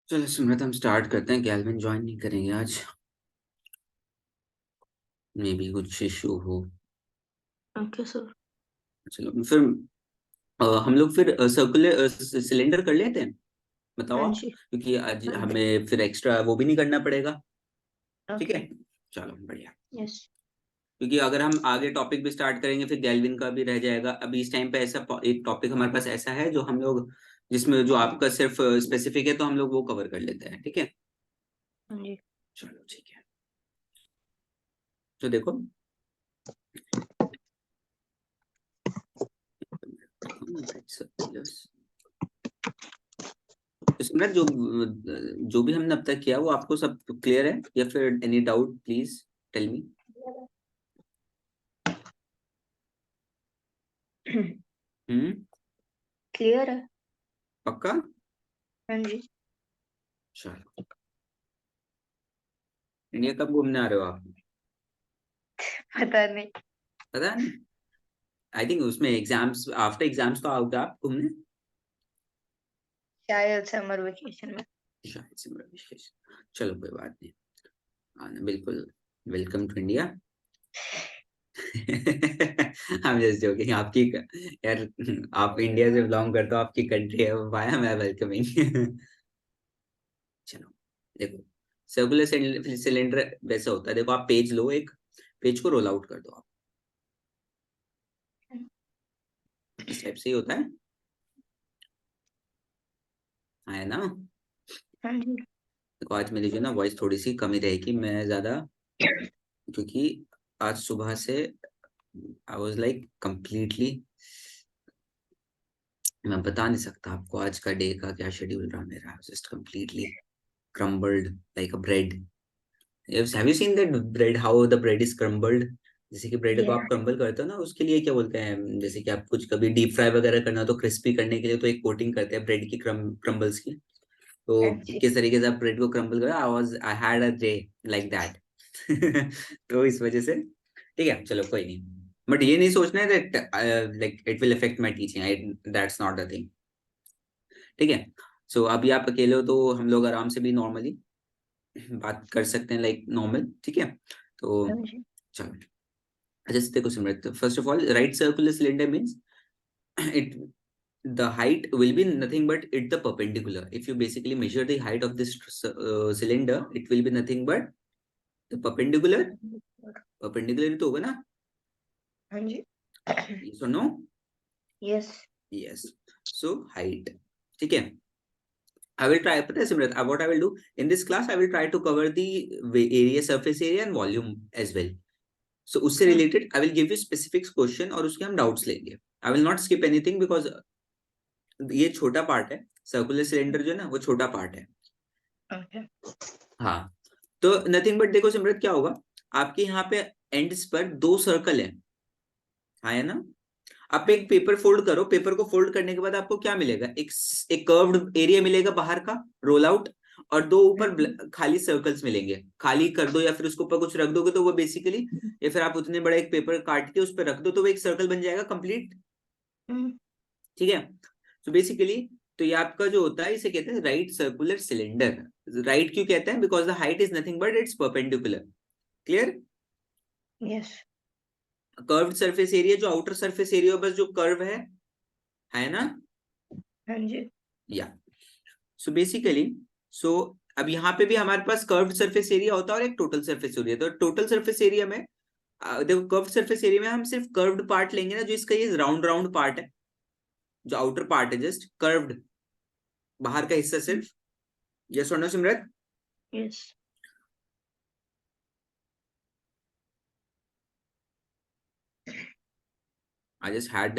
चलो सुमृत, हम स्टार्ट करते हैं। गैल्विन ज्वाइन नहीं करेंगे आज, मे भी कुछ इशू हो। Okay sir. चलो फिर हम लोग फिर सर्कुलर सिलेंडर कर लेते हैं। बताओ हाँ आप, जी। क्योंकि आज हाँ जी। हमें फिर एक्स्ट्रा वो भी नहीं करना पड़ेगा। ठीक ओके। है, चलो बढ़िया। यस। क्योंकि अगर हम आगे टॉपिक भी स्टार्ट करेंगे फिर गैल्विन का भी रह जाएगा। अभी इस टाइम पे ऐसा एक टॉपिक हमारे पास ऐसा है जो हम लोग, जिसमें जो आपका सिर्फ स्पेसिफिक है, तो हम लोग वो कवर कर लेते हैं। ठीक है, हाँ जी। चलो ठीक है। तो देखो, सिमरन, जो जो भी हमने अब तक किया वो आपको सब क्लियर है या फिर any doubt? Please tell me. Hmm. Clear है। पक्का? हाँ जी। चलो, इंडिया कब घूमने आ रहे हो आप? पता नहीं। पता नहीं। आई थिंक उसमें एग्जाम्स, आफ्टर एग्जाम्स तो आओगे आप घूमने। शायद समर वेकेशन में। शायद से मेरा विशेष। चलो कोई बात नहीं, आना बिल्कुल। Welcome to India. हम जस्ट जोकिंग। आपकी यार, आप इंडिया से बिलोंग करते हो, आपकी कंट्री है, व्हाई एम आई वेलकमिंग? चलो देखो, सर्कुलर सिलेंडर वैसा होता है। देखो, आप पेज लो, एक पेज को रोल आउट कर दो आप। इस टाइप से ही होता है, है ना? हाँ जी। देखो, आज मेरी जो ना वॉइस थोड़ी सी कमी रहेगी, मैं ज्यादा, क्योंकि आज सुबह से आई वाज लाइक कंप्लीटली, मैं बता नहीं सकता आपको आज का डे का क्या शेड्यूल रहा मेरा। Just completely crumbled like a bread. Have you seen that bread, how the bread is crumbled? जैसे कि ब्रेड को या। आप क्रम्बल करते हो ना, उसके लिए क्या बोलते हैं, जैसे कि आप कुछ कभी डीप फ्राई वगैरह करना हो तो क्रिस्पी करने के लिए तो एक कोटिंग करते हैं ब्रेड की, क्रम्बल्स की। तो हाँ जी। किस तरीके से आप ब्रेड को क्रम्बल करो, I had a day like that. तो इस वजह से ठीक है, चलो कोई नहीं। बट ये नहीं सोचना है that like it will affect my teaching, that's not the thing. ठीक है। सो अभी आप अकेले हो तो हम लोग आराम से भी नॉर्मली बात कर सकते हैं, लाइक नॉर्मल। ठीक है, तो हाँ जी। चलो। जैसे देखो Simrat, first of all, right circular cylinder means it the height will be nothing but it the perpendicular. If you basically measure the height of this cylinder, it will be nothing but the perpendicular. Perpendicular ही तो होगा ना? हाँ जी। Yes or no? Yes. Yes. So height. ठीक है। I will try, पता है Simrat, what I will do in this class, I will try to cover the area, surface area and volume as well. So उससे related I will give you specific question और उसके हम doubts लेंगे। I will not skip anything because ये छोटा part है। Circular cylinder जो है ना, वो छोटा पार्ट है। ओके। हाँ, तो नथिंग बट, देखो सिमरत क्या होगा, आपके यहाँ पे एंड्स पर दो सर्कल है, हाँ है ना? आप एक पेपर फोल्ड करो, पेपर को फोल्ड करने के बाद आपको क्या मिलेगा? एक कर्व्ड एरिया मिलेगा बाहर का, रोल आउट, और दो ऊपर खाली सर्कल्स मिलेंगे। खाली कर दो या फिर उसके ऊपर कुछ रख दोगे तो वो बेसिकली, या फिर आप उतने बड़ा एक पेपर काट के उस पर रख दो तो वो एक सर्कल बन जाएगा कंप्लीट। ठीक है, तो बेसिकली, तो ये आपका जो होता है इसे कहते हैं राइट सर्कुलर सिलेंडर। राइट क्यों कहते हैं? Because the height is nothing but it's perpendicular. Clear? Yes. Curved surface area, जो आउटर सरफेस एरिया बस जो कर्व है ना? हाँ जी। या, सो बेसिकली, सो अब यहाँ पे भी हमारे पास कर्व्ड सरफेस एरिया होता है और एक टोटल सरफेस एरिया। तो टोटल सरफेस एरिया में देखो, कर्व्ड सरफेस एरिया में हम सिर्फ कर्व्ड पार्ट लेंगे ना, जो इसका ये राउंड राउंड पार्ट है, जो आउटर पार्ट है, जस्ट कर्व्ड बाहर का हिस्सा सिर्फ। यस और no Simrat? Yes. I just had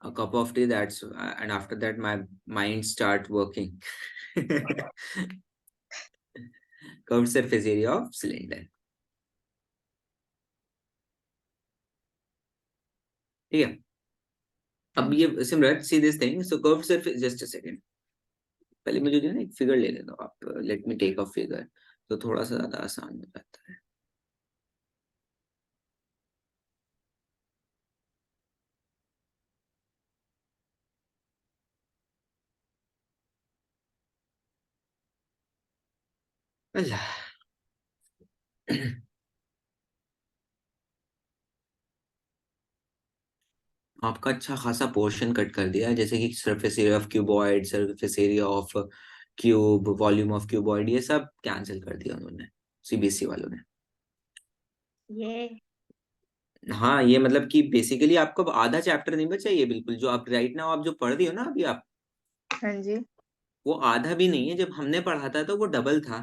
a cup of tea. That's and after that my mind start working. Curved surface area of cylinder. ठीक है, हाँ अब जी। ये Simrat, see this thing, so curved surface, just a second, पहले मुझे जो है ना एक फिगर ले लेता हूँ आप, let me take a figure, तो थोड़ा सा ज्यादा आसान हो जाता है। अल्लाह। आपका अच्छा खासा पोर्शन कट कर दिया है, जैसे कि surface area of cuboid, surface area of cube, volume of cuboid, ये सब कैंसिल कर दिया उन्होंने, सीबीएसई वालों ने। ये हाँ, ये मतलब कि बेसिकली आपको अब आधा चैप्टर नहीं बचा, ये बिल्कुल जो आप राइट नाउ आप जो पढ़ रही हो ना अभी आप, हाँ जी। वो आधा भी नहीं है। जब हमने पढ़ा था तो वो डबल था।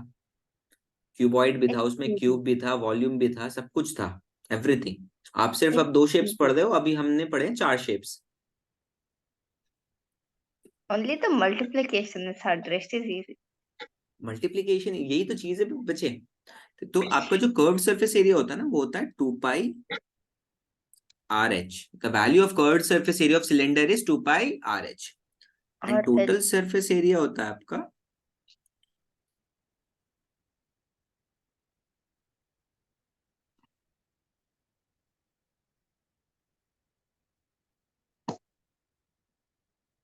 क्यूबॉइड भी था उसमें, क्यूब भी था, वॉल्यूम भी था, सब कुछ था, एवरीथिंग। आप सिर्फ अब 2 शेप्स पढ़ रहे हो, अभी हमने पढ़े 4 shapes. Only the multiplication is hard, rest is easy. Multiplication, यही तो चीज है बचे। तो आपका जो कर्व्ड सरफेस एरिया होता है ना, वो होता है 2 pi r h. The value of curved surface area of cylinder is 2 pi r h. And और टोटल सरफेस एरिया होता है आपका,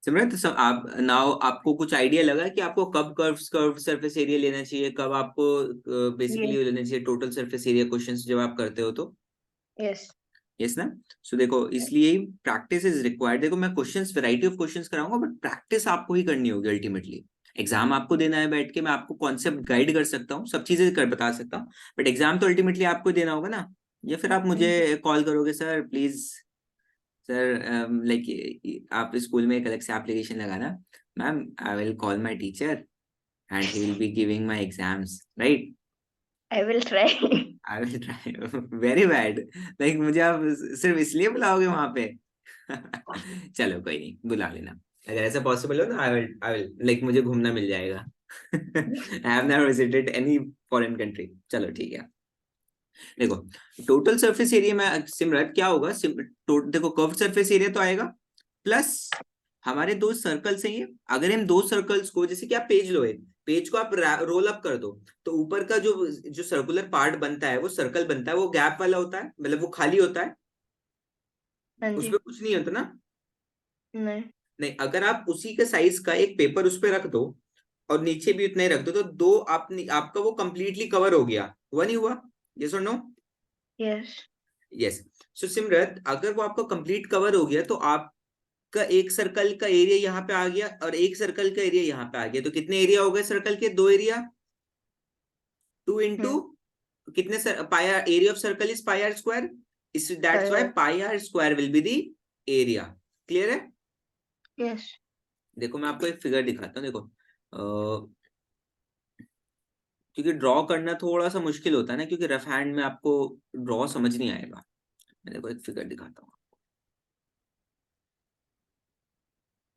सिमरन तो सब आप नाउ आपको कुछ आइडिया लगा कि आपको कब कर्व सरफेस एरिया लेना चाहिए, कब आपको ये बेसिकली लेना चाहिए टोटल सरफेस एरिया क्वेश्चंस जब आप करते हो तो। यस। यस ना। सो देखो, इसलिए प्रैक्टिस इज रिक्वायर्ड। देखो मैं क्वेश्चंस, वैरायटी ऑफ क्वेश्चंस कराऊंगा, बट प्रैक्टिस आपको ही करनी होगी अल्टीमेटली। एग्जाम आपको देना है बैठ के, मैं आपको कॉन्सेप्ट गाइड कर सकता हूँ, सब चीजें कर बता सकता हूँ, बट एग्जाम तो अल्टीमेटली आपको ही देना होगा ना। या फिर आप मुझे कॉल करोगे, सर प्लीज, सर लाइक आप स्कूल में एक अलग से एप्लीकेशन लगाना, ma'am I will call my teacher and he will be giving my exams, right. I will try. I will try. Very bad. Like मुझे आप सिर्फ इसलिए बुलाओगे वहां पे? चलो कोई नहीं, बुला लेना। अगर ऐसा पॉसिबल हो ना, आई विल लाइक मुझे घूमना मिल जाएगा। I have never visited any foreign country. चलो ठीक है। देखो, टोटल सरफेस एरिया में सिमरत क्या होगा, देखो कर्व सरफेस एरिया तो आएगा, प्लस हमारे 2 सर्कल्स हैं ये। अगर हम 2 सर्कल्स को, जैसे कि आप पेज लो, एक पेज को आप रोल अप कर दो, तो ऊपर का जो जो सर्कुलर पार्ट बनता है वो सर्कल बनता है, वो गैप वाला होता है, मतलब वो खाली होता है, हाँ जी। उसमें कुछ नहीं होता ना। नहीं। नहीं, अगर आप उसी के साइज का एक पेपर उस पर रख दो और नीचे भी उतना ही रख दो, तो दो आपका वो कंप्लीटली कवर हो गया, हुआ नहीं हुआ? यस और नो? यस। यस। सो सिमरत, अगर वो आपका कंप्लीट कवर हो गया, तो आपका एक सर्कल का एरिया यहाँ पे आ गया और एक सर्कल का एरिया यहाँ पे आ गया, तो कितने एरिया हो गए सर्कल के? 2 एरिया। 2 into hmm. कितने pi, area of circle is pi r square, इस that's why pi r square will be the area. Clear है? यस। देखो मैं आपको एक फिगर दिखाता हूँ, देखो क्योंकि ड्रॉ करना थोड़ा सा मुश्किल होता है ना, क्योंकि रफ हैंड में आपको ड्रॉ समझ नहीं आएगा। मैं देखो एक फिगर दिखाता हूँ,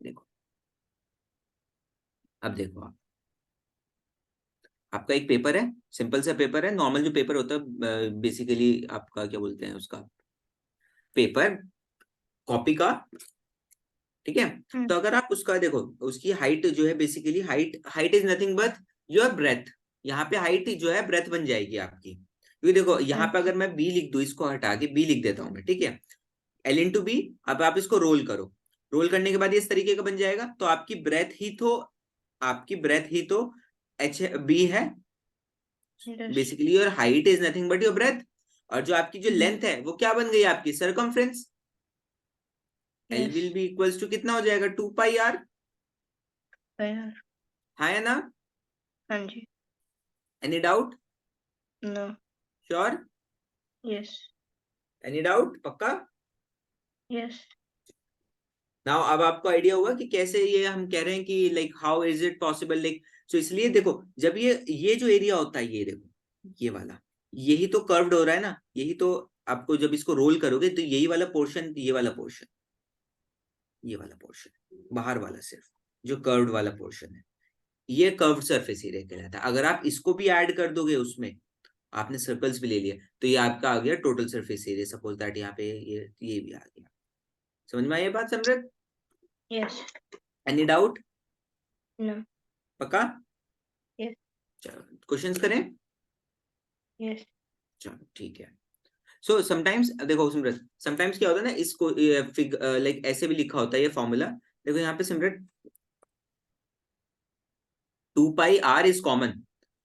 देखो। अब देखो आप, आपका एक पेपर है, सिंपल सा पेपर है, नॉर्मल जो पेपर होता है बेसिकली, आपका क्या बोलते हैं उसका, पेपर, कॉपी का, ठीक है। तो अगर आप उसका देखो, उसकी हाइट जो है, basically height, height is nothing but your breath. यहाँ पे हाइट जो है ब्रेथ बन जाएगी आपकी, क्योंकि देखो यहाँ पे अगर मैं बी लिख दूं, इसको हटा के बी लिख देता हूं मैं, ठीक है, एल इंटू बी। अब आप इसको रोल करो, रोल करने के बाद ये इस तरीके का बन जाएगा, तो आपकी ब्रेथ ही तो, आपकी ब्रेथ ही तो एच बी है, yes. Basically your height is nothing but your breath. और जो आपकी जो लेंथ है वो क्या बन गई आपकी? Circumference. L yes. Will be equals to कितना हो जाएगा? 2 पाई आर। हाँ हाँ है ना? जी। Any doubt? No. Sure? Yes. Any doubt? पक्का? यस। नाउ अब आपको आइडिया हुआ कि कैसे ये हम कह रहे हैं कि like how is it possible, like so इसलिए देखो, जब ये जो एरिया होता है, ये देखो ये वाला, यही तो कर्व्ड हो रहा है ना, यही तो आपको जब इसको रोल करोगे तो यही वाला पोर्शन, ये वाला पोर्शन, ये वाला पोर्शन बाहर वाला, सिर्फ जो कर्व्ड वाला पोर्शन है, ये कर्व्ड सरफेस एरिया कहलाता है। अगर आप इसको भी ऐड कर दोगे उसमें, आपने सर्कल्स भी ले लिया, तो ये आपका आ गया total surface area. Suppose that यहाँ पे ये भी आ गया। समझ में आई ये बात समृद्ध? यस। Any doubt? नो। पक्का? यस। चलो क्वेश्चंस करें। यस। चलो ठीक है। सो समटाइम्स देखो सिमरत, समटाइम्स क्या होता है ना, इसको लाइक ऐसे भी लिखा होता है ये फॉर्मूला। देखो यहाँ पे Simrat, 2 pi r is common,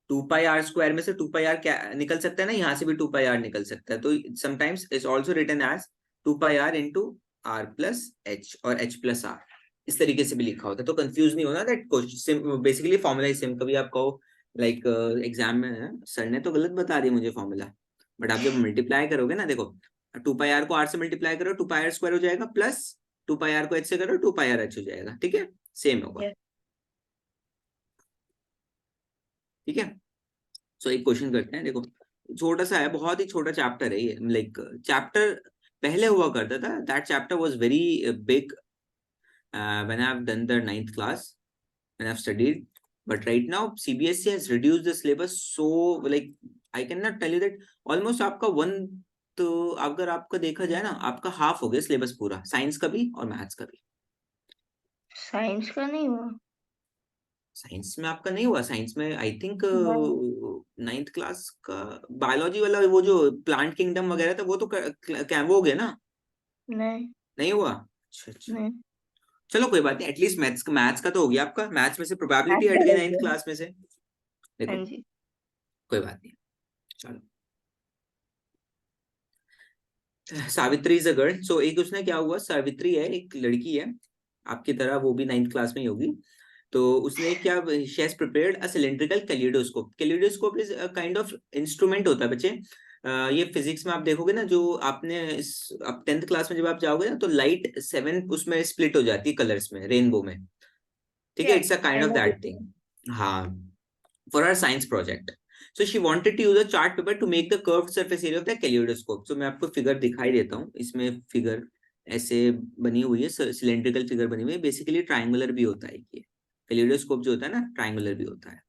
2 pi r² में से 2 पाई r क्या निकल सकता है ना, यहाँ से भी 2 पाई r निकल सकता है, तो sometimes is also written as 2 pi r into r plus h और h प्लस r, इस तरीके से भी लिखा होता है, तो कंफ्यूज नहीं होना that question basically formula is same. कभी आपको लाइक एग्जाम में सर ने तो गलत बता दिया मुझे फॉर्मूला, बट आप जब मल्टीप्लाई करोगे ना, देखो 2 पाई r को r से मल्टीप्लाई करो 2 पाई r² हो जाएगा, प्लस 2 पाई r को h से करो 2 पाई r h हो जाएगा, ठीक है, सेम होगा, Yes. ठीक है। सो एक क्वेश्चन करते हैं, देखो छोटा सा है, बहुत ही छोटा चैप्टर है ये, लाइक चैप्टर पहले हुआ करता था, that chapter was very big when I have done the 9th class, when I have studied, but right now CBSE has reduced the syllabus, so like I can not tell you that almost आपका one, तो अगर आपका देखा जाए ना, आपका half हो गया सिलेबस पूरा, साइंस का भी और मैथ्स का भी। साइंस का नहीं हुआ। साइंस में आपका नहीं हुआ, साइंस में आई थिंक नहीं। 9th क्लास का बायोलॉजी वाला वो जो प्लांट किंगडम वगैरह था वो तो क्या वो हो गया ना, नहीं। नहीं हुआ, अच्छा अच्छा, नहीं। चलो कोई बात नहीं, एटलीस्ट मैथ्स मैथ्स का तो हो गया आपका, मैथ्स में से मैथ प्रोबेबिलिटी हट का गई हो 9th गया। क्लास में से, देखो हाँ जी। कोई बात नहीं, चलो। सावित्री इज अ गर्ल, सो एक उसने क्या हुआ, सावित्री है एक लड़की है आपकी तरह, वो भी 9th क्लास में ही होगी, तो उसने क्या, she has prepared a cylindrical kaleidoscope. Kaleidoscope is a kind of instrument होता है बच्चे, ये फिजिक्स में आप देखोगे ना, जो आपने आप 10th क्लास में जब आप जाओगे ना, तो लाइट 7 उसमें स्प्लिट हो जाती है कलर्स में, रेनबो में, ठीक है, Yes, it's a kind I of know this that thing. Thing, हाँ, for our science project. So she wanted to use a chart paper to make the curved surface area of the kaleidoscope. So मैं आपको figure दिखाई देता हूँ, इसमें figure ऐसे बनी हुई है, सिलेंड्रिकल फिगर बनी हुई है, बेसिकली ट्राइंगुलर भी होता है ये कैलिडोस्कोप जो होता है ना, ट्राइंगुलर भी होता है।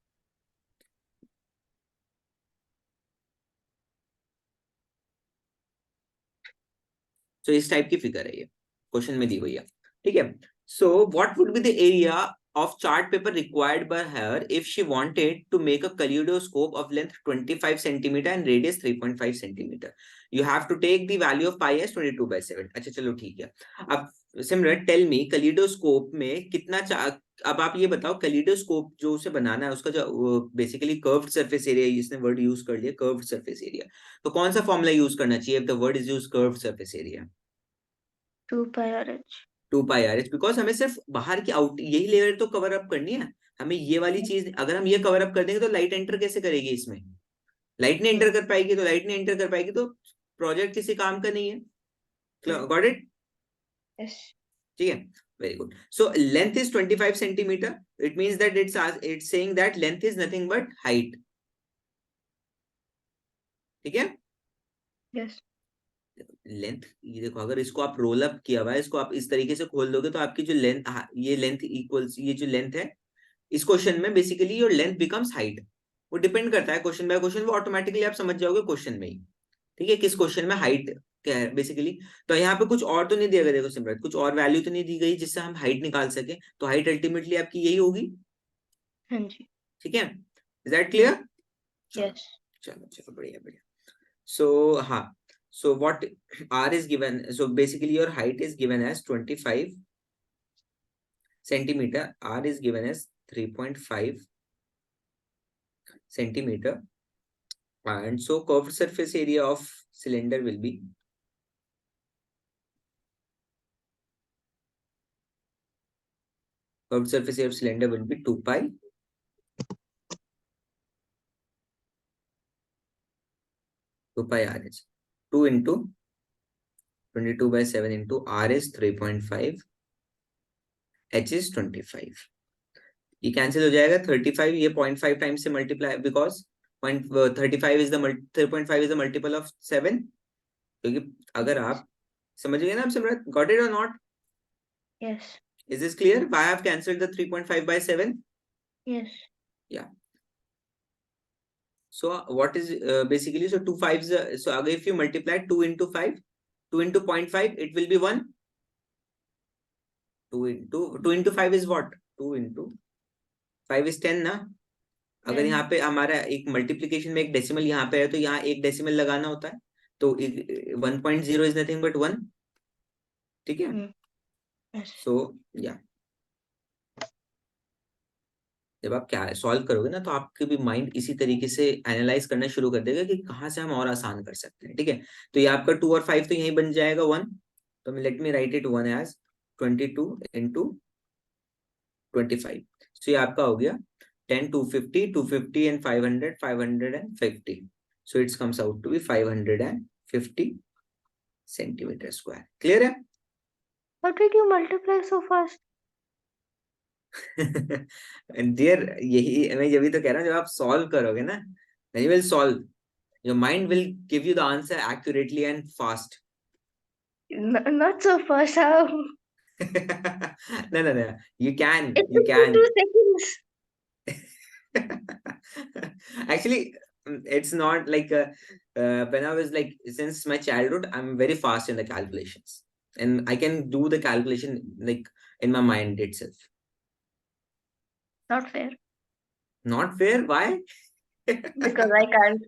सो इस टाइप की फिगर है ये, क्वेश्चन में दी हुई है, ठीक है। So what would be the area of chart paper required by her if she wanted to make a kaleidoscope of length 25 centimeter and radius 3.5 centimeter. You have to take the value of pi as 22/7. अच्छा चलो ठीक है। अब सिमरन tell मी कलीडोस्कोप में कितना अब आप ये बताओ, कलीडोस्कोप जो उसे बनाना है उसका जो बेसिकली कर्व्ड सरफेस एरिया, इसने वर्ड यूज कर लिया कर्व्ड सरफेस एरिया, तो कौन सा फॉर्मूला यूज करना चाहिए if the word is used curved surface area? 2 pi RH. 2 pi r h, because हमें सिर्फ बाहर की आउट यही लेयर तो कवर अप करनी है, हमें ये वाली चीज, अगर हम ये कवर अप कर देंगे तो लाइट एंटर कैसे करेगी इसमें, लाइट नहीं Yes. एंटर कर पाएगी, तो लाइट नहीं एंटर कर पाएगी तो प्रोजेक्ट किसी काम का नहीं है, Yes. Got it, Yes. ठीक है, very good. So length is 25 centimetre, it means that it's saying that length is nothing but height, ठीक है। Yes. लेंथ ये देखो, अगर इसको आप रोल अप किया हुआ है, इसको आप इस तरीके से खोल दोगे तो आपकी जो लेंथ, ये लेंथ इक्वल्स, ये जो लेंथ है इस क्वेश्चन में basically your length becomes height, वो डिपेंड करता है क्वेश्चन बाय क्वेश्चन, वो ऑटोमेटिकली आप समझ जाओगे क्वेश्चन में ही, ठीक है, किस क्वेश्चन में हाइट क्या है बेसिकली। तो यहाँ पे कुछ और तो नहीं दिया गया, देखो सिमरत, कुछ और वैल्यू तो नहीं दी गई जिससे हम हाइट निकाल सके, तो हाइट अल्टीमेटली आपकी यही होगी, हाँ जी। ठीक है, इज दैट Yes. क्लियर? चलो Yes. चलो चलो, बढ़िया बढ़िया। सो हाँ, so what r is given, so basically your height is given as 25 centimeter, r is given as 3.5 centimeter, and so curved surface area of cylinder will be, curved surface area of cylinder will be 2 pi RH, 2 into 22/7 into r is 3.5, h is 25, ये cancel हो जाएगा, 35 ये 0.5 times से multiply, because 0.35 is the 3.5 is the multiple of 7, क्योंकि अगर आप समझ गए ना आप सिमरत, गॉट इट और not, Yes. Is this clear why I have cancelled the 3.5/7? Yes. या so what is basically, so 2 5s, so again if you multiply 2 into 5, 2 into 0.5, it will be 1, 2 into 5 is what, 2 into 5 is 10 ना, अगर यहाँ 10. पे हमारा एक multiplication में एक decimal यहाँ पे है तो यहाँ एक डेसिमल लगाना होता है, तो 1.0 इज नथिंग बट 1, ठीक है। Yes. सो या जब आप क्या सॉल्व करोगे ना, तो आपके भी माइंड इसी तरीके से एनालाइज करना शुरू कर देगा कि कहाँ से हम और आसान कर सकते हैं, ठीक है। तो ये आपका 2 और 5 तो यही बन जाएगा 1। तो let me write it 1 as 22 into 25। So ये आपका हो गया 10, 250, 250 and 500, 550। So it's comes out to be 550 centimetre square. Clear है? How did you multiply so fast? Dear, यही मैं यही तो कह रहा हूँ, जब आप सॉल्व करोगे ना, then you will solve, your mind will give you the answer accurately and fast. Not so fast. How? No, no, no, you can, It you took me can. 2 seconds. Actually, it's not like when I was like, since my childhood, I'm very fast in the calculations, and I can do the calculation like in my mind itself. Not fair. Not fair? Why? Because I can't.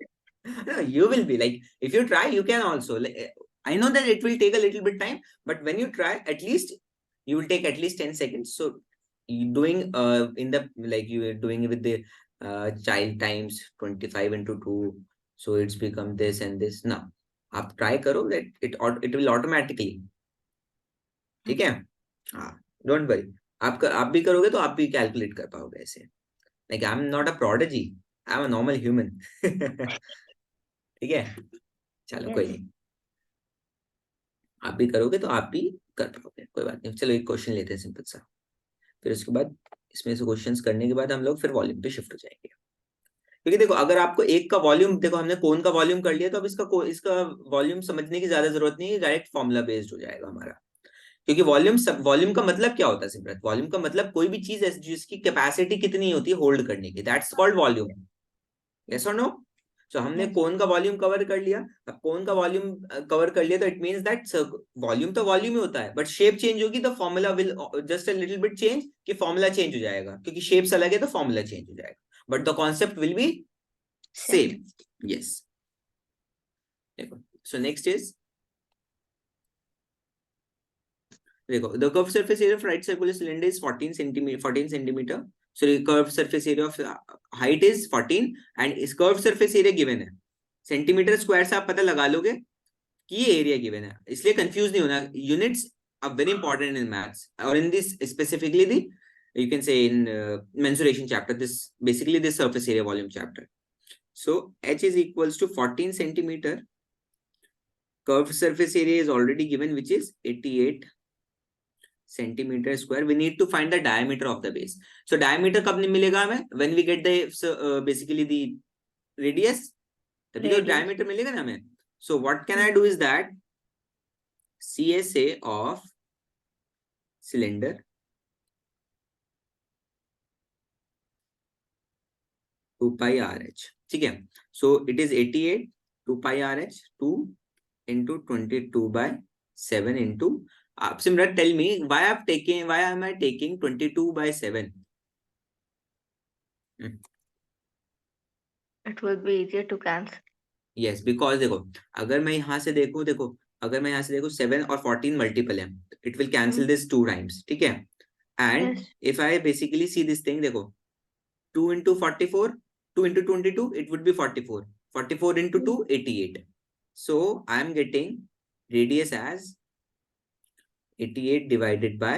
No, you will be like, if you try, you can also. Like, I know that it will take a little bit time, but when you try, at least you will take at least 10 seconds. So doing in the like you are doing with the child times 25 into 2, so it's become this and this. Now, आप try करो that it will automatically, ठीक है? हाँ, don't worry. आप भी करोगे तो आप भी calculate कर पाओगे ऐसे. Like I'm not a prodigy, I'm a normal human. ठीक है, चलो कोई Yes. नहीं, आप भी करोगे तो आप भी कर पाओगे, कोई बात नहीं। चलो एक क्वेश्चन लेते हैं सिंपल सा, फिर उसके बाद इसमें से क्वेश्चंस करने के बाद हम लोग फिर वॉल्यूम पे शिफ्ट हो जाएंगे। क्योंकि देखो, अगर आपको एक का वॉल्यूम, देखो हमने कोन का वॉल्यूम कर लिया, तो अब इसका वॉल्यूम समझने की ज्यादा जरूरत नहीं है, डायरेक्ट फॉर्मूला बेस्ड हो जाएगा हमारा। क्योंकि वॉल्यूम का मतलब क्या होता है सिमरत? वॉल्यूम का मतलब कोई भी चीज है जिसकी कैपेसिटी कितनी होती है होल्ड करने की, दैट्स कॉल्ड वॉल्यूम। यस और नो? सो हमने Yes. कोन का वॉल्यूम कवर कर लिया। अब कोन का वॉल्यूम कवर कर लिया तो इट मींस दैट वॉल्यूम तो वॉल्यूम ही होता है, बट शेप चेंज होगी तो formula will just a little bit change, कि फॉर्मूला चेंज हो जाएगा, क्योंकि शेप्स अलग है तो फॉर्मूला चेंज हो जाएगा, but the concept will be Same. Same. Yes, देखो, सो नेक्स्ट इज, देखो, the curved surface area of right circular cylinder is 14 centimeter. So the curved surface area of height is 14 and इस curved surface area given है, centimetre square से आप पता लगा लोगे कि ये एरिया गिवन है, इसलिए कंफ्यूज नहीं होना। Units are very important in maths, और in this specifically the, you can say in mensuration chapter, this basically this surface area volume chapter. So h is equals to 14 centimeter, curved surface area is already given, which is 88 centimeter square. We need to find the diameter of the base. So diameter कब मिलेगा हमें? When we get the basically the radius, तभी तो diameter मिलेगा ना हमें. So what can I do is that CSA of cylinder two pi r h, ठीक है। So it is 88 2 pi r h 2 into 22/7 into, आप Simran tell me why am I taking 22/7? It will be easier to cancel. Yes, because देखो, अगर मैं यहाँ से देखूं, देखो अगर मैं यहाँ से देखूं 7 और 14 मल्टीपल है, it will cancel this 2 times, ठीक है। And Yes. If I basically see this thing, देखो 2 into 44, 2 into 22, it would be 44. 44 into 2, 88. So I am getting radius as 88 divided by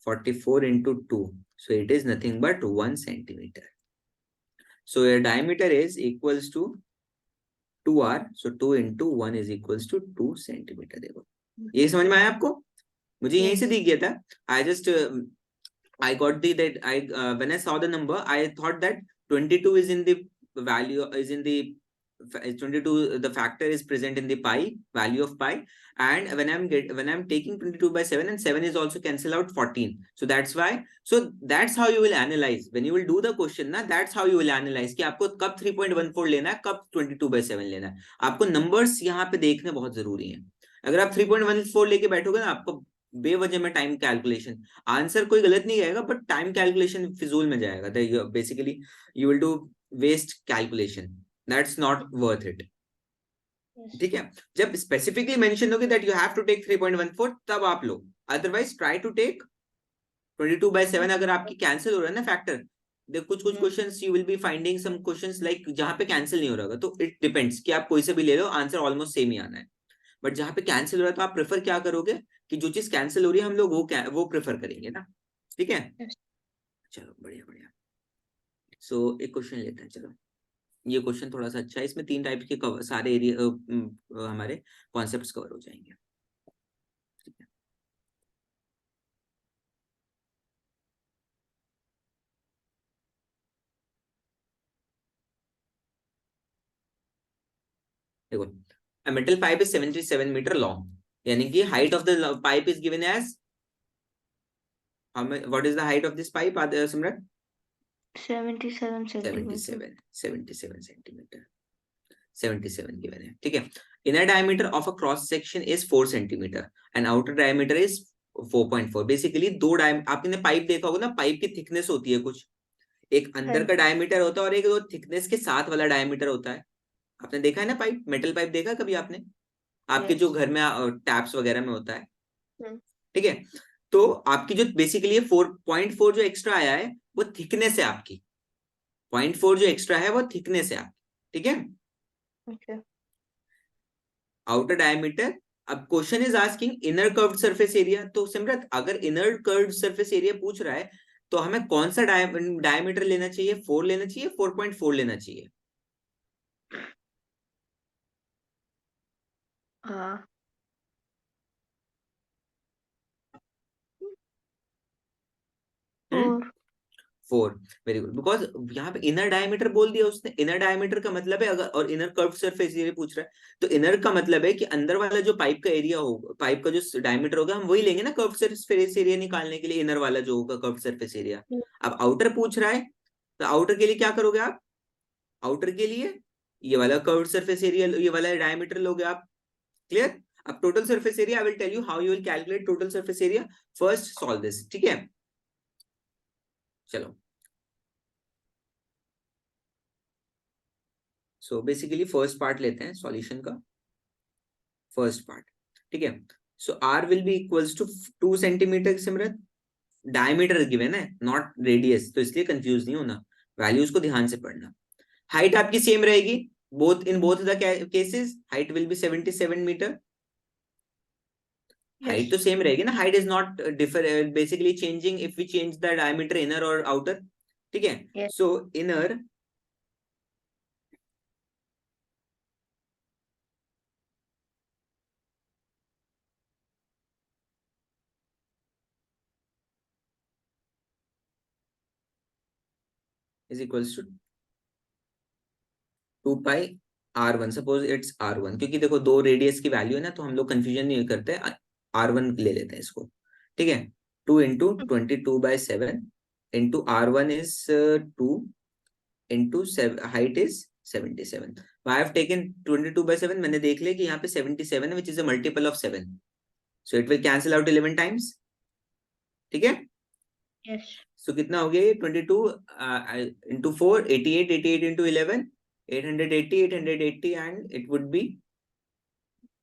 44 into 2. So it is nothing but 1 centimeter. So your diameter is equals to 2r. So 2 into 1 is equals to 2 centimeter. देखो, ये समझ में आया आपको? मुझे यहीं से दिख गया था। I just I got that I when I saw the number, I thought that 22 is in the value, is in the 22, the factor is present in the pi, value of pi, and when I'm taking 22/7, and 7 is also cancel out 14, so that's why, so that's how you will analyze when you will do the question ना, that's how you will analyze कि आपको कब 3.14 लेना है, कब 22/7 लेना है। आपको नंबर्स यहाँ पे देखने बहुत जरूरी है। अगर आप 3.14 लेके बैठोगे ना, आपको बेवजह में टाइम कैलकुलेशन, आंसर कोई गलत नहीं आएगा, बट टाइम कैलकुलेशन फिजूल में जाएगा, basically you will do waste calculation, that's not worth it. ठीक है, जब स्पेसिफिकली मेंशन होगी that you have to take 3.14, तब आप लो, अदरवाइज ट्राई टू टेक 22/7। अगर आपकी कैंसिल हो रहा है ना फैक्टर, देख कुछ questions you will be finding some questions like जहां पे कैंसिल नहीं हो रहा होगा, तो इट डिपेंड्स कि आप कोई से भी ले लो, आंसर ऑलमोस्ट सेम ही आना है। बट जहां पे कैंसिल हो रहा है तो आप प्रेफर क्या करोगे कि जो चीज कैंसिल हो रही है हम लोग वो प्रेफर करेंगे ना। ठीक है, Yes. चलो बढ़िया बढ़िया। सो एक क्वेश्चन लेते हैं, चलो ये क्वेश्चन थोड़ा सा अच्छा है, इसमें 3 टाइप के सारे एरिया हमारे कॉन्सेप्ट्स कवर हो जाएंगे। ठीक है, देखो a metal pipe is 77 metre long, यानी कि height of the pipe is given as, what is the height of this pipe Simran? 77 centimeter. 77 centimetre, 77 given है। ठीक है, inner diameter of a cross section is 4 centimetre and outer diameter is 4.4। Basically आपने pipe देखा होगा ना, pipe की thickness होती है कुछ, एक हाँ अंदर का डायमीटर होता है और एक थिकनेस के साथ वाला डायमीटर होता है। आपने देखा है ना पाइप, मेटल पाइप देखा कभी आपने? आपके जो yes. घर में टैप्स वगैरह में होता है। हम्म. ठीक है, तो आपकी जो बेसिकली 4.4 जो एक्स्ट्रा आया है वो थिकनेस है आपकी, 0.4 जो एक्स्ट्रा है वो थिकनेस है आपकी। ठीक है, Okay. Outer diameter. अब question is asking inner curved surface area, तो सिमरत अगर इनर कर्व्ड सरफेस एरिया पूछ रहा है तो हमें कौन सा डायमीटर लेना चाहिए? 4 लेना चाहिए, 4.4 लेना चाहिए? हाँ. 4. 4, वेरी गुड। बिकॉज यहाँ पे इनर डायमीटर बोल दिया उसने, इनर डायमीटर का मतलब है अगर, और इनर कर्व सरफेस एरिया पूछ रहा है तो इनर का मतलब है कि अंदर वाला जो पाइप का एरिया होगा, पाइप का जो डायमीटर होगा हम वही लेंगे ना कर्व सरफेस एरिया निकालने के लिए, इनर वाला जो होगा कर्व सरफेस एरिया। अब आउटर पूछ रहा है तो आउटर के लिए क्या करोगे आप? आउटर के लिए ये वाला कर्व सरफेस एरिया, ये वाला डायमीटर लोगे आप। क्लियर? अब total surface area, I will tell you how you will calculate total surface area. First solve this, ठीक है? चलो, सो बेसिकली फर्स्ट पार्ट लेते हैं सॉल्यूशन का, फर्स्ट पार्ट। ठीक है, so r will be equals to 2 centimetre. Simran diameter given है not radius, तो इसलिए कंफ्यूज नहीं होना, वैल्यूज को ध्यान से पढ़ना। हाइट आपकी सेम रहेगी, both the cases height will be 77 metre. Yes. Height तो सेम रहेगी ना, height is not differ basically changing if we change the diameter inner और आउटर। ठीक है, Yes. So inner is equals to 2 pi r1, suppose it's r1, क्योंकि देखो दो radius की वैल्यू है ना तो हम लोग कंफ्यूजन नहीं करते, r1 ले लेते हैं इसको। ठीक है, 2 into 22/7 into r1 is 2 into height is 77। I have taken 22/7, मैंने देख लिया कि यहाँ पे 77 है, which is a multiple of 7, so it will cancel out 11 times। ठीक है, Yes. सो कितना हो गया ये? 22 into 4 88, 88 into 11 880, 880 and it would be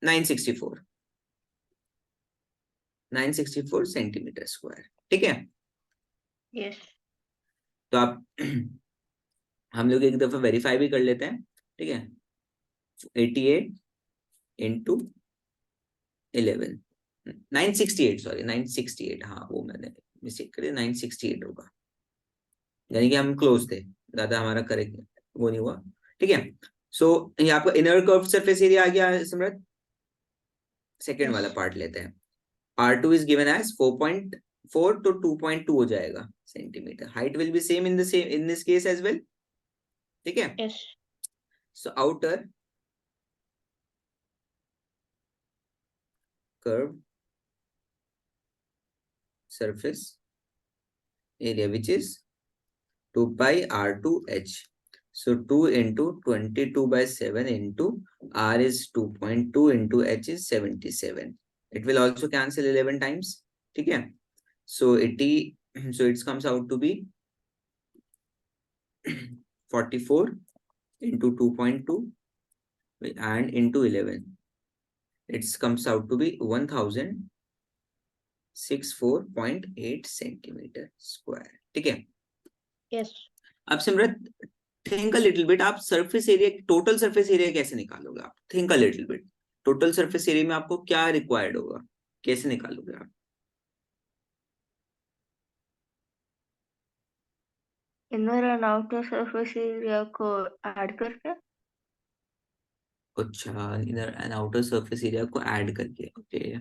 964, 964 centimetre square. ठीक है, Yes. तो आप हम लोग एक दफा वेरीफाई भी कर लेते हैं। ठीक है, 88 इंटू 11, 968, सॉरी 968, हाँ वो मैंने मिस्टेक करी, 968 होगा, यानी कि हम क्लोज थे, ज्यादा हमारा करेक्ट वो नहीं हुआ। ठीक है, सो ये आपका इनर कर्व सरफेस एरिया आ गया सिमरत। Second Yes. वाला पार्ट लेते हैं, R2 is given as 4.4 to 2.2 हो जाएगा centimetre. Height will be same in this case as well. ठीक है, Yes. So outer curve surface area which is 2 pi r2h, so 2 into 22/7 into r is 2.2 into h is 77, it will also cancel 11 times। ठीक है, so it comes out to be 44 into 2.2 and into 11, it comes out to be 1064.8 centimetre square. ठीक है, Yes. अब Simrat think a little bit, आप surface area, total surface area कैसे निकालोगे? आप think a little bit, total surface area में आपको क्या रिक्वायर्ड होगा, कैसे निकालोगे आप? Inner and outer surface area को ऐड करके। अच्छा, inner and outer surface area को ऐड करके, okay.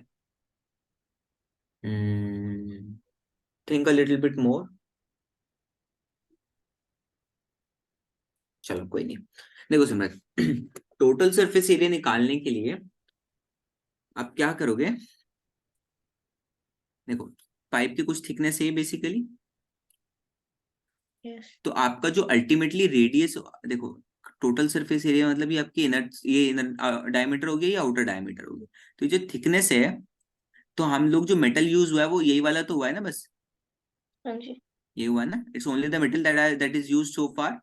Think a little bit more. चलो कोई नहीं। देखो सिमरत, टोटल सरफेस एरिया निकालने के लिए आप क्या करोगे? देखो, पाइप की कुछ थिकनेस है बेसिकली, यस। तो आपका जो अल्टीमेटली रेडियस, देखो टोटल सरफेस एरिया मतलब ये इनर डायमीटर हो गया या आउटर डायमीटर हो गया। तो ये जो थिकनेस है, तो हम लोग जो मेटल यूज हुआ है वो यही वाला तो हुआ है ना बस, हाँ जी। ये हुआ है ना, it's only the metal that is use so far.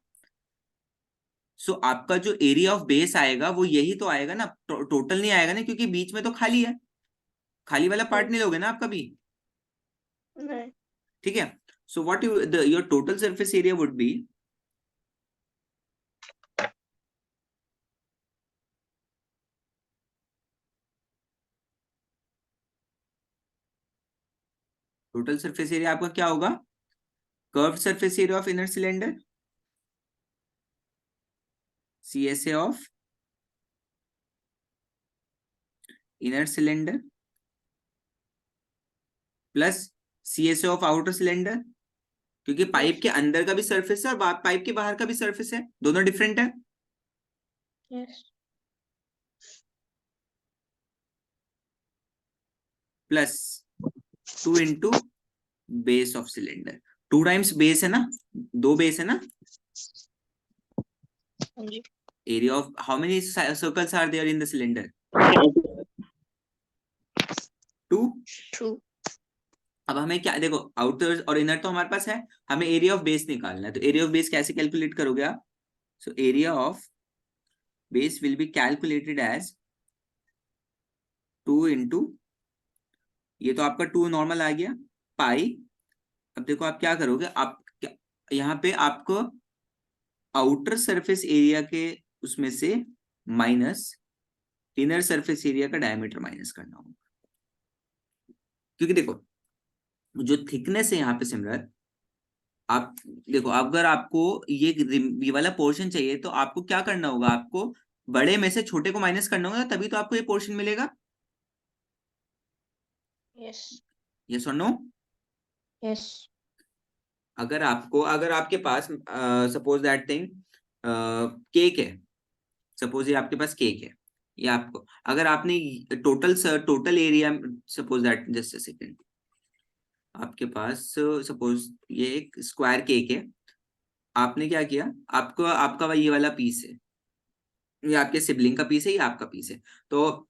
So आपका जो एरिया ऑफ बेस आएगा वो यही तो आएगा ना, टोटल नहीं आएगा ना, क्योंकि बीच में तो खाली है, खाली वाला पार्ट नहीं यस। लोगे ना आप कभी। नहीं। ठीक है। So what your total surface area would be, total surface area आपका क्या होगा? Curved surface area of inner cylinder, CSA of inner cylinder plus CSA of outer cylinder, क्योंकि पाइप यस। के अंदर का भी सरफेस है और पाइप के बाहर का भी सरफेस है, दोनों डिफरेंट है। Yes. Plus 2 into base of cylinder, 2 times base है ना, 2 बेस है ना। हाँ जी। Area of how many circles are there in the cylinder? 2। True. अब हमें क्या, देखो आउटर और इनर तो हमारे पास है, हमें एरिया ऑफ बेस निकालना है, तो एरिया ऑफ बेस कैसे कैलकुलेट करोगे आप? So area of base will be calculated as 2 into, ये तो आपका 2 नॉर्मल आ गया, पाई। अब देखो आप क्या करोगे, यहाँ पे आपको आउटर सरफेस एरिया के उसमें से माइनस इनर सरफेस एरिया का डायमीटर माइनस करना होगा, क्योंकि देखो जो थिकनेस है यहाँ पे सिमरत, आप देखो अगर आपको ये वाला पोर्शन चाहिए तो आपको क्या करना होगा, आपको बड़े में से छोटे को माइनस करना होगा, तभी तो आपको ये पोर्शन मिलेगा। यस। यस और नो? यस। अगर आपके पास सपोज दैट थिंग केक है, सपोज ये आपके पास केक है, ये आपको, अगर आपने total area, suppose that, just a second, आपके पास सपोज ये एक स्क्वायर केक है, आपने क्या किया, आपको आपका ये वाला पीस है, ये आपके सिबलिंग का पीस है, ये आपका पीस है, तो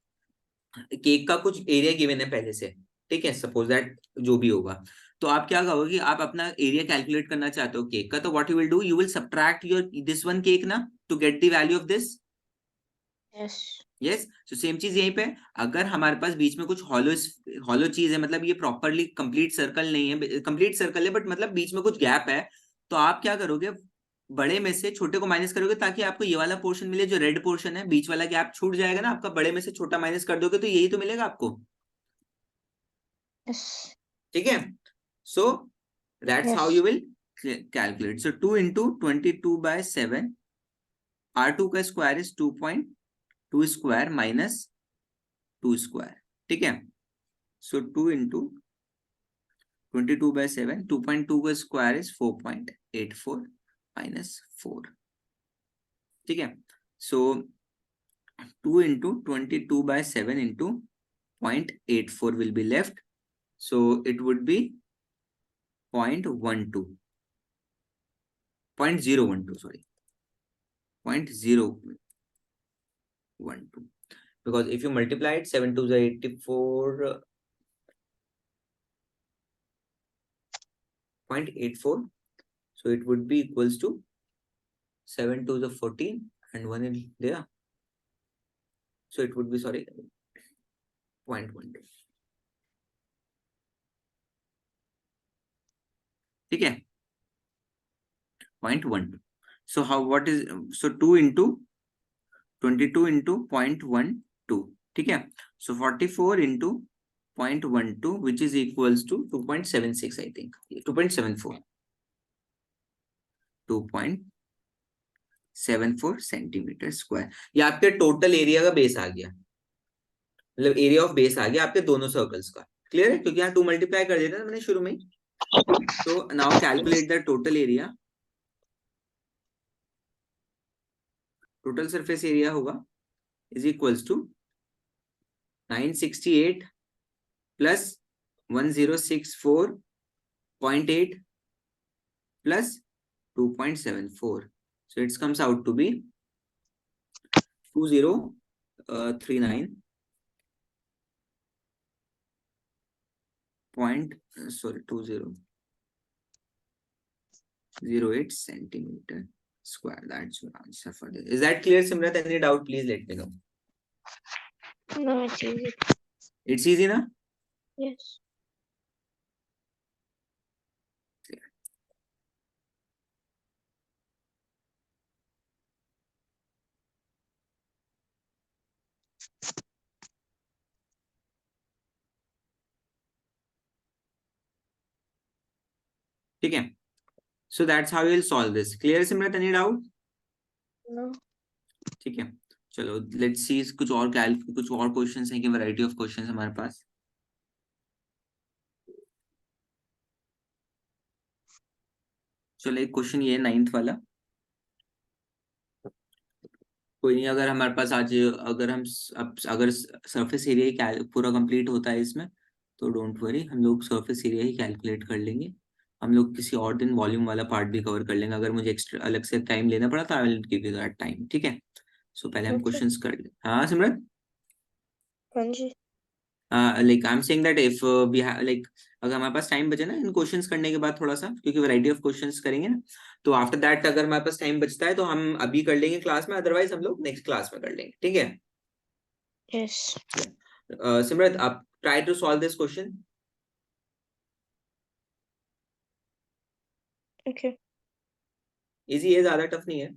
केक का कुछ एरिया गिवन है पहले से, ठीक है, सपोज दैट जो भी होगा, तो आप क्या कहोगे, आप अपना एरिया कैलकुलेट करना चाहते हो केक का, तो what you will do, you will subtract your this one cake ना, to get the value of this. Yes. Yes, तो सेम चीज यहीं पे, अगर हमारे पास बीच में कुछ हॉलो हॉलो चीज है, मतलब ये प्रॉपरली कंप्लीट सर्कल नहीं है, कंप्लीट सर्कल है बट मतलब बीच में कुछ गैप है, तो आप क्या करोगे, बड़े में से छोटे को माइनस करोगे, ताकि आपको ये वाला पोर्शन मिले, जो रेड पोर्शन है, बीच वाला गैप छूट जाएगा ना आपका, बड़े में से छोटा माइनस कर दोगे तो यही तो मिलेगा आपको। यस। ठीक है, so that's yes. How you will calculate. So 2 into 22/7, R2 का square is 2.2 square minus 2 square, ठीक है। सो 2 इंटू 22/7, 2.2 का स्क्वायर इज 4.84 माइनस 4, ठीक है। सो 2 into 22/7 into 0.84 will be left, so it would be 0.12, 0.012, sorry, 0.012, because if you multiply it, 7 to the 84, 0.84, so it would be equals to 7 to the 14 and 1 is there, so it would be, sorry, 0.12, ठीक है। 0.12. So how what is so 2 into 22 into 0.12, ठीक है. So 44 into 0.12 which is equals to 2.76 I think 2.74 2.74 centimetre square. ये आपके total area का base आ गया, मतलब area of base आ गया आपके दोनों सर्कल्स का. क्लियर है, क्योंकि यहाँ 2 मल्टीप्लाई कर देता ना मैंने शुरू में ही. तो now calculate the total area. Total surface area होगा is equals to 968 plus 1064.8 plus 2.74. So it comes out to be 2039 point 2008 centimeter square. That's your answer for this. Is that clear, Simrat? Any doubt, please let me know. No, it's easy. It's easy na? Yes. ठीक है. So that's how you'll solve this. Clear, Simrat? Any doubt? No. ठीक है. चलो let's see कुछ और questions हैं कि variety of questions हमारे पास. चलो एक क्वेश्चन ये है 9th वाला. कोई नहीं, अगर हमारे पास आज अगर हम अगर सरफेस एरिया ही पूरा कंप्लीट होता है इसमें तो डोंट वरी, हम लोग सरफेस एरिया ही कैलकुलेट कर लेंगे. हम लोग किसी और दिन वॉल्यूम वाला पार्ट भी कवर कर लेंगे. अगर मुझे एक्स्ट्रा अलग से टाइम लेना पड़ा तो I will give you that time. ठीक है. सो पहले हम Okay. क्वेश्चंस कर ले. हाँ सिमरन. हाँ जी. Like I am saying that if we like अगर हमारे पास टाइम बचे ना इन क्वेश्चंस करने के बाद थोड़ा सा, क्योंकि वैरायटी ऑफ क्वेश्चंस करेंगे ना, तो आफ्टर दैट अगर हमारे पास टाइम बचता है तो हम अभी कर लेंगे क्लास में, अदरवाइज हम लोग नेक्स्ट क्लास में कर लेंगे. ठीक है. Yes. सिमरत आप try to solve this question. Okay. Easy है, ज्यादा टफ नहीं है.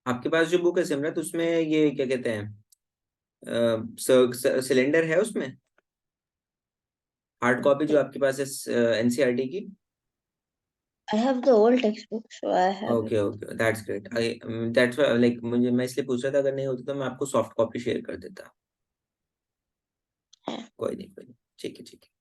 आपके पास जो बुक है सिमरत उसमें ये क्या कहते हैं, सिलेंडर है उसमें. हार्ड कॉपी जो आपके पास है एनसीईआरटी की? I have the old textbook, so I have it. Okay okay, that's great. I that's like मुझे, मैं इसलिए पूछ रहा था, अगर नहीं होती तो मैं आपको सॉफ्ट कॉपी शेयर कर देता। है। कोई नहीं कोई नहीं, ठीक है ठीक है।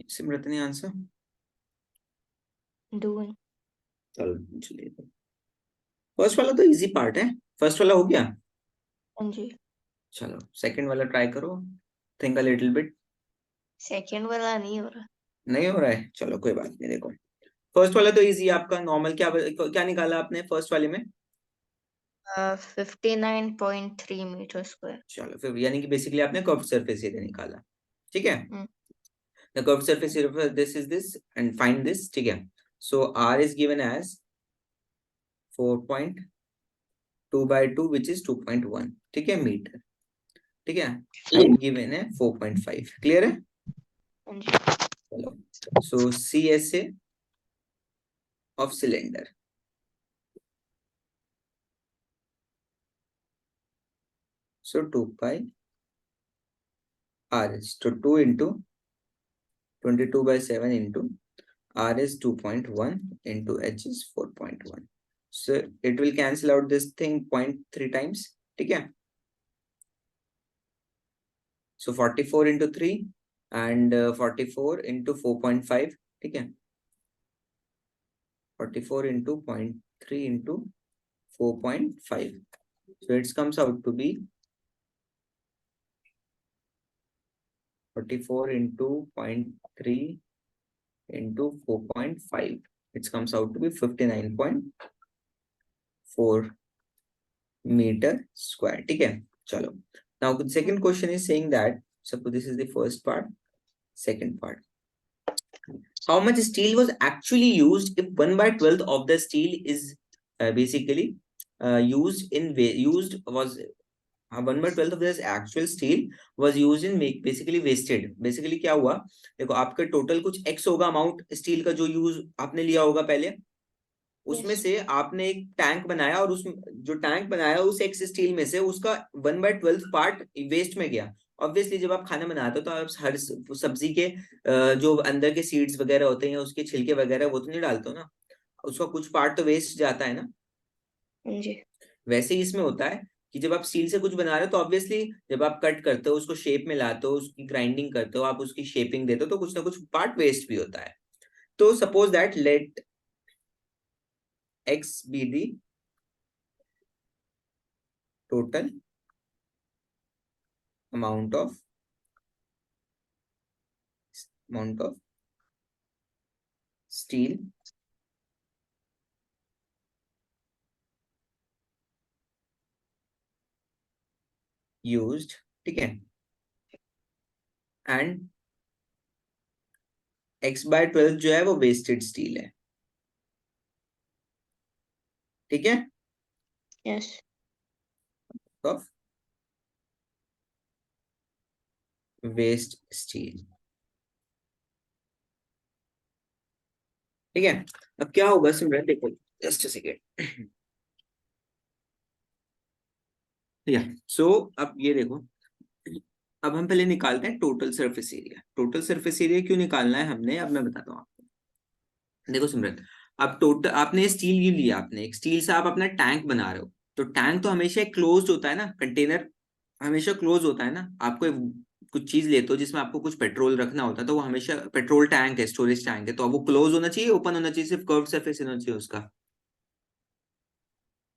सिमरत ने आंसर? Doing. चलो चलिए, फर्स्ट वाला तो इजी पार्ट है, फर्स्ट वाला हो गया। हाँ जी। चलो सेकंड वाला ट्राई करो, think a little bit. Second वाला नहीं हो रहा। नहीं हो रहा है, चलो कोई बात नहीं। देखो फर्स्ट वाला तो इजी, आपका नॉर्मल क्या क्या निकाला आपने फर्स्ट वाले में? 59.3 मीटर स्क्वायर। चलो फिर, यानी कि बेसिकली आपने कर्व्ड सरफेस एरिया निकाला, ठीक है। हम्म। The curved surface area this is this and find this, ठीक है। So r is given as 4.2/2 which is 2.1, ठीक है, मीटर, ठीक है। हाइट गिवन है 4.5, क्लियर है। हाँ जी। चलो, so C S A of cylinder, so 2 pi r is to 2 into 22/7 into r is 2.1 into h is 4.1, so it will cancel out this thing 0.3 times, ठीक है। So 44 into 3 and 44 into 4.5, ठीक है। 44 into 0.3 into 4.5, so it comes out to be 44 into 0.3 into 4.5, it comes out to be 59.4 metre square. ठीक है, चलो now second question is saying that suppose this is the first part, second part, how much steel was actually used if 1 by 12th of the steel is basically used in used was 1 by 12th of this actual steel was used in make basically wasted। basically क्या हुआ, देखो आपका total कुछ x होगा amount steel का जो use आपने लिया होगा पहले, उसमें Yes. से आपने एक टैंक बनाया और उस जो टैंक बनाया उस एक्स स्टील में से उसका 1/12 पार्ट वेस्ट में गया। ऑब्वियसली जब आप खाना बनाते हो तो आप हर सब्जी के जो अंदर के सीड्स वगैरह होते हैं उसके छिलके वगैरह वो तो नहीं डालते हो ना, उसका कुछ पार्ट तो वेस्ट जाता है ना। जी। वैसे ही इसमें होता है कि जब आप स्टील से कुछ बना रहे हो तो ऑब्वियसली जब आप कट करते हो उसको शेप में लाते हो उसकी ग्राइंडिंग करते हो आप उसकी शेपिंग देते हो तो कुछ ना कुछ पार्ट वेस्ट भी होता है। तो suppose that let X be the total amount of steel used, ठीक है, एंड x/12 जो है वो वेस्टेड स्टील है। ठीक है, Yes. Of waste steel. ठीक है, अब क्या होगा सिमरन देखो, जस्ट अ सेकेंड। या सो अब ये देखो, अब हम पहले निकालते हैं total surface area. Total surface area क्यों निकालना है हमने, अब मैं बताता हूँ आपको। देखो सिमरन, अब टोटल आपने स्टील ये लिया, आपने एक स्टील से आप अपना टैंक बना रहे हो, तो टैंक तो हमेशा क्लोज्ड होता है ना, कंटेनर हमेशा क्लोज होता है ना। आपको कुछ चीज लेते हो जिसमें आपको कुछ पेट्रोल रखना होता है तो वो हमेशा पेट्रोल टैंक है, स्टोरेज टैंक है, तो अब वो क्लोज होना चाहिए, ओपन होना चाहिए, सिर्फ कर्व सरफेस होना चाहिए उसका।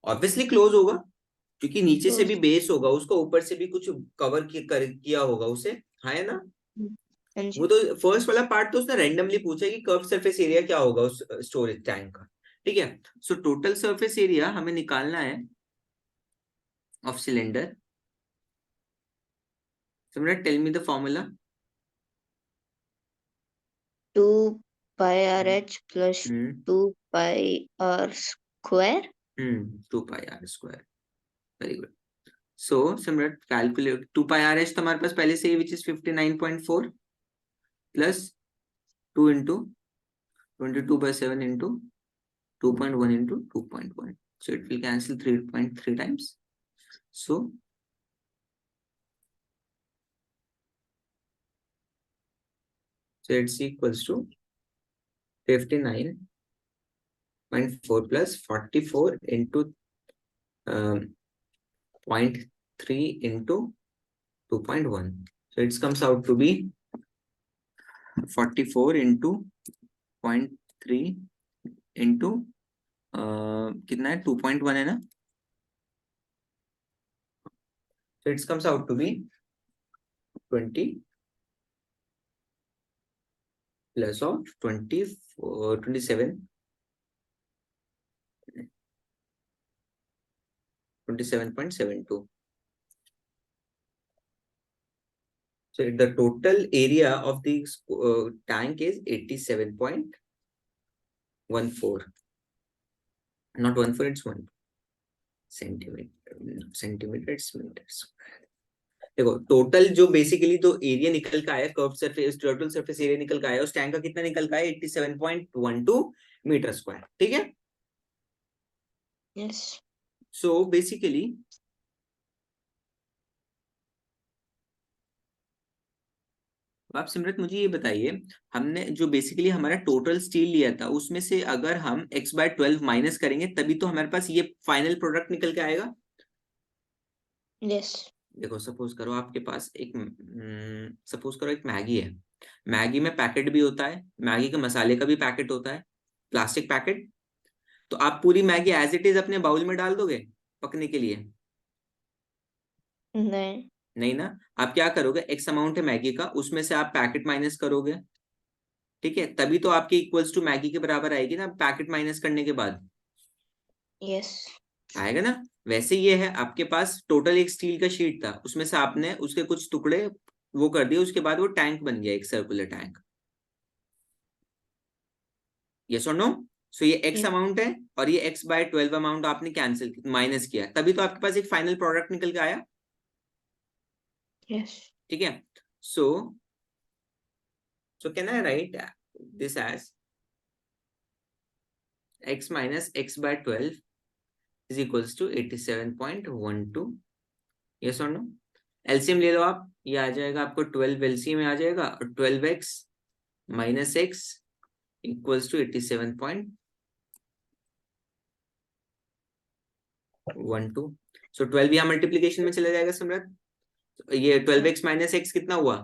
ऑब्वियसली क्लोज होगा क्योंकि नीचे से भी Close. बेस होगा उसका, ऊपर से भी कुछ कवर किया होगा उसे, है ना। हाँ वो जी। तो फर्स्ट वाला पार्ट तो उसने रैंडमली पूछा कि कर्व सरफेस एरिया क्या होगा उस स्टोरेज टैंक का। ठीक है, सो टोटल सरफेस एरिया हमें निकालना है of cylinder. Simran tell me the formula. 2 pi r h plus hmm 2 pi r square. 2 πr² very good. So Simran calculate 2 π r h तुम्हारे पास पहले से ही which is 59.4 plus 2 into 22/7 into 2.1 into 2.1, so it will cancel 3.3 times, so it's equals to 59.4 plus 44 into 0.3 into 2.1, so it comes out to be 44 into 0.3 into कितना है 2.1 है ना, so it comes out to be 20 plus of 24 27 27.72. So the total area of the tank is 87.14, not 14, it's 1 centimeter it's meters। देखो total जो basically तो area निकल का आया, curve surface total surface area निकल का आया उस टैंक का कितना निकल का है 87.12 मीटर स्क्वायर। ठीक है, Yes. सो बेसिकली आप सिमरत मुझे ये बताइए, हमने जो बेसिकली हमारा टोटल स्टील लिया था उसमें से अगर हम x/12 माइनस करेंगे तभी तो हमारे पास ये फाइनल प्रोडक्ट निकल के आएगा। Yes. देखो सपोज करो एक मैगी है, मैगी में पैकेट भी होता है, मैगी के मसाले का भी पैकेट होता है, प्लास्टिक पैकेट। तो आप पूरी मैगी एज इट इज अपने बाउल में डाल दोगे पकने के लिए? नहीं। नहीं ना, आप क्या करोगे, एक्स अमाउंट है मैगी का उसमें से आप पैकेट माइनस करोगे। ठीक है, तभी तो आपके इक्वल्स टू मैगी के बराबर आएगी ना पैकेट माइनस करने के बाद, Yes. आएगा ना। वैसे ये है, आपके पास टोटल एक स्टील का शीट था, उसमें से आपने उसके कुछ टुकड़े वो कर दिए, उसके बाद वो टैंक बन गया, एक सर्कुलर टैंक। यस और नो? सो ये एक्स Yes. अमाउंट है, और ये x/12 अमाउंट आपने कैंसिल माइनस किया, तभी तो आपके पास एक फाइनल प्रोडक्ट निकल के आया। Yes. ठीक है। So can I write this as x minus x/12 is equals to 87.12। Yes और नो? एलसीएम ले लो आप, ये आ जाएगा आपको 12, एलसीएम में आ जाएगा, और 12x minus X equals to 87.12। सो 12 यहाँ मल्टीप्लीकेशन में चला जाएगा सिमरत। ये 12x माइनस एक्स कितना हुआ?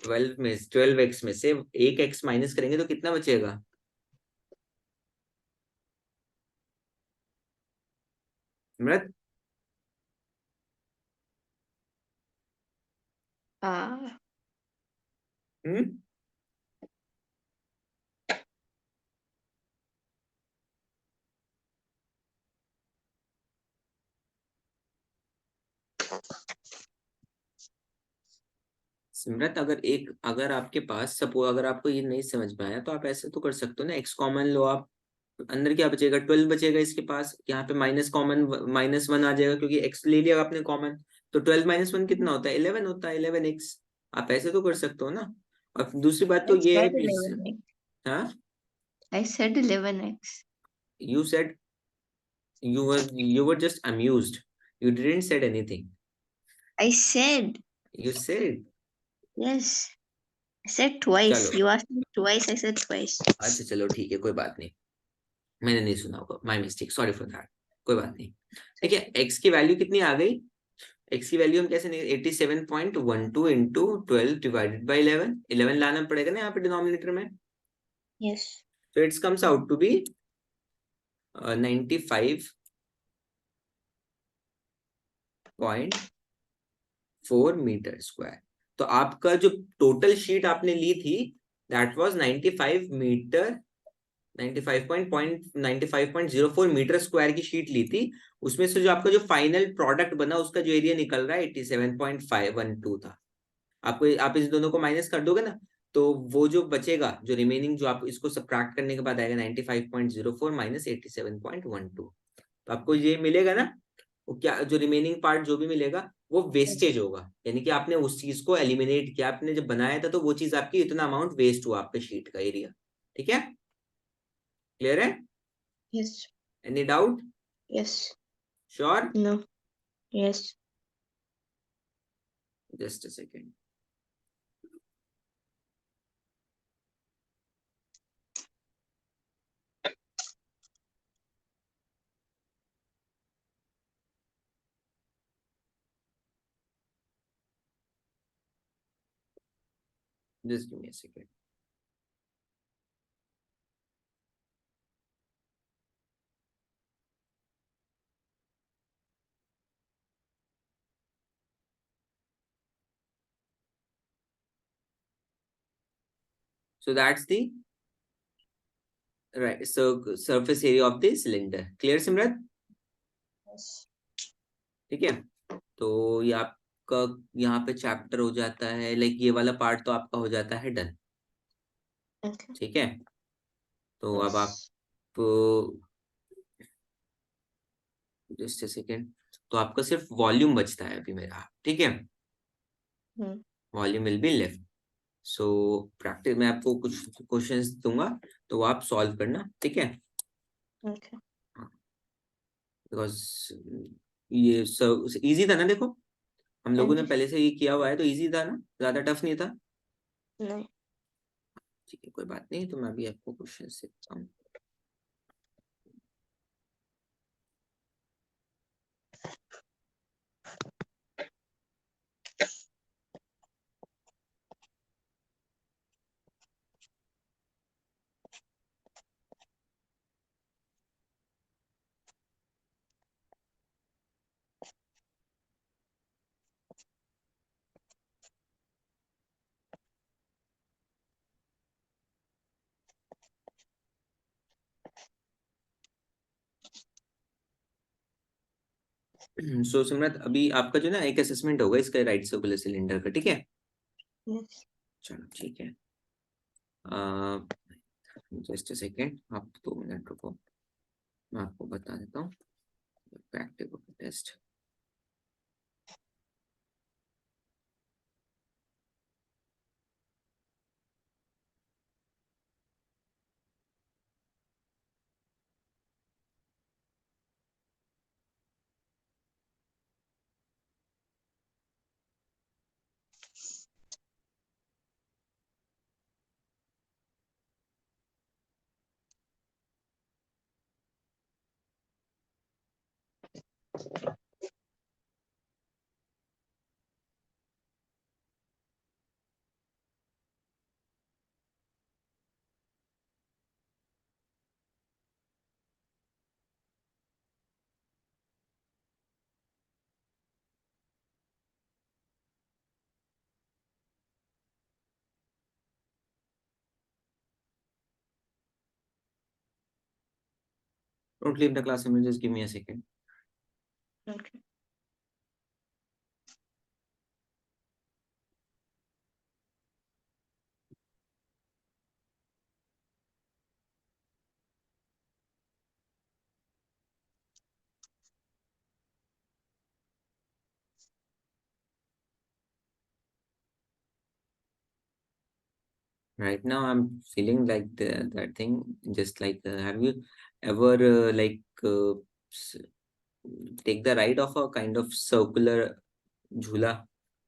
12x में से एक x माइनस करेंगे तो कितना बचेगा? सिमरत? Ah. हम्म? सिमरत, अगर आपके पास सपोज, अगर आपको ये नहीं समझ में आया तो आप ऐसे तो कर सकते हो ना, x कॉमन लो आप, अंदर क्या बचेगा? 12 बचेगा इसके पास, यहाँ पे माइनस कॉमन, -1 आ जाएगा क्योंकि x ले लिया आपने कॉमन। तो 12 - 1 कितना होता है? 11 होता है, 11x। आप ऐसे तो कर सकते हो ना। और दूसरी बात तो I ये है said कि 11x. हाँ, I said 11x. You said, you were just amused, you didn't said anything, I said you said। yes. I said twice. चलो, You asked me twice. I said twice. अच्छा चलो ठीक है, कोई बात नहीं, मैंने नहीं सुना होगा, my mistake, sorry for that. कोई बात नहीं। ठीक है, x की वैल्यू कितनी आ गई? x की वैल्यू हम कैसे नहीं, 87.12 इंटू 12 डिवाइडेड बाई 11, 11 लाना पड़ेगा ना यहाँ पे डिनोमिनेटर में। Yes. तो it's comes out to be 95.4 metre square. तो आपका जो टोटल शीट आपने ली थी, that was 95 metre, 95.04 metre square की शीट ली थी। उसमें से जो आपका जो फाइनल प्रोडक्ट बना, उसका जो एरिया निकल रहा है 87.512 था। आपको, आप इस दोनों को माइनस कर दोगे ना, तो वो जो बचेगा, जो रिमेनिंग, जो आप इसको सब्ट्रैक्ट करने के बाद आएगा 95.04 माइनस 87.12, तो आपको ये मिलेगा ना। वो क्या, जो रिमेनिंग पार्ट जो भी मिलेगा वो वेस्टेज Yes. होगा, यानी कि आपने उस चीज को एलिमिनेट किया, आपने जब बनाया था तो वो चीज आपकी इतना अमाउंट वेस्ट हुआ आपके शीट का एरिया। ठीक है, क्लियर है? Yes. Any doubt? Yes. Sure? No. Yes. Just a second. Just give me a second. So that's the right surface area of the cylinder. Clear Simrat? Yes. ठीक है, तो ये आपका यहाँ पे चैप्टर हो जाता है, लाइक ये वाला पार्ट तो आपका हो जाता है डन। Okay. ठीक है, तो अब आप Yes. जस्ट सेकेंड, तो आपका सिर्फ वॉल्यूम बचता है अभी मेरा। ठीक है, Hmm. Volume will be left. So practice, मैं आपको कुछ क्वेश्चंस दूंगा, तो वो आप सॉल्व करना। ठीक है, Okay. बिकॉज ये सब इजी था ना, देखो हम लोगों And ने this. पहले से ये किया हुआ है, तो इजी था ना, ज्यादा टफ नहीं था। No. ठीक है, कोई बात नहीं, तो मैं अभी आपको क्वेश्चन देता हूँ। सो सिमरत, अभी आपका जो ना एक असेसमेंट होगा इसका राइट सर्कुलर सिलेंडर का, ठीक है? Yes. चलो ठीक है। जस्ट अ सेकेंड, आप 2 मिनट रुको, मैं आपको बता देता हूँ practical test. Don't leave the class, just give me a second. Okay. Right now I'm feeling like that thing, just like have you ever s- take the ride of a kind of circular झूला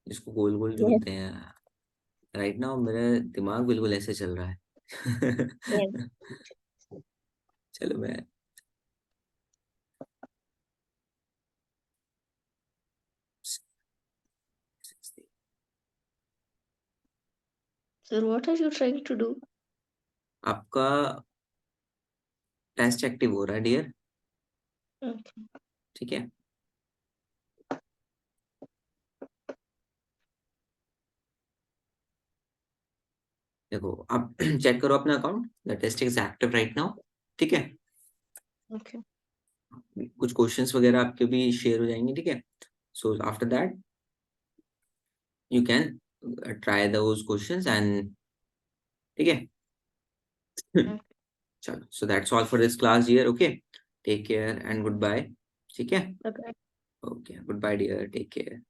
जिसको गोल गोल Yes. झूलते हैं? Right now मेरा दिमाग बिल्कुल ऐसे चल रहा है। Yes. चलो मैं So what are you trying to do? आपका टेस्ट एक्टिव हो रहा है डियर, Okay. ठीक है? देखो आप चेक करो अपना account, the test is active right now, ठीक है? Okay. कुछ क्वेश्चंस वगैरह आपके भी शेयर हो जाएंगे, ठीक है? So after that you can try those questions and, ठीक है? Okay. चलो, so that's all for this class dear, okay? Take care and good bye, ठीक है? Okay. Okay, good bye dear, take care.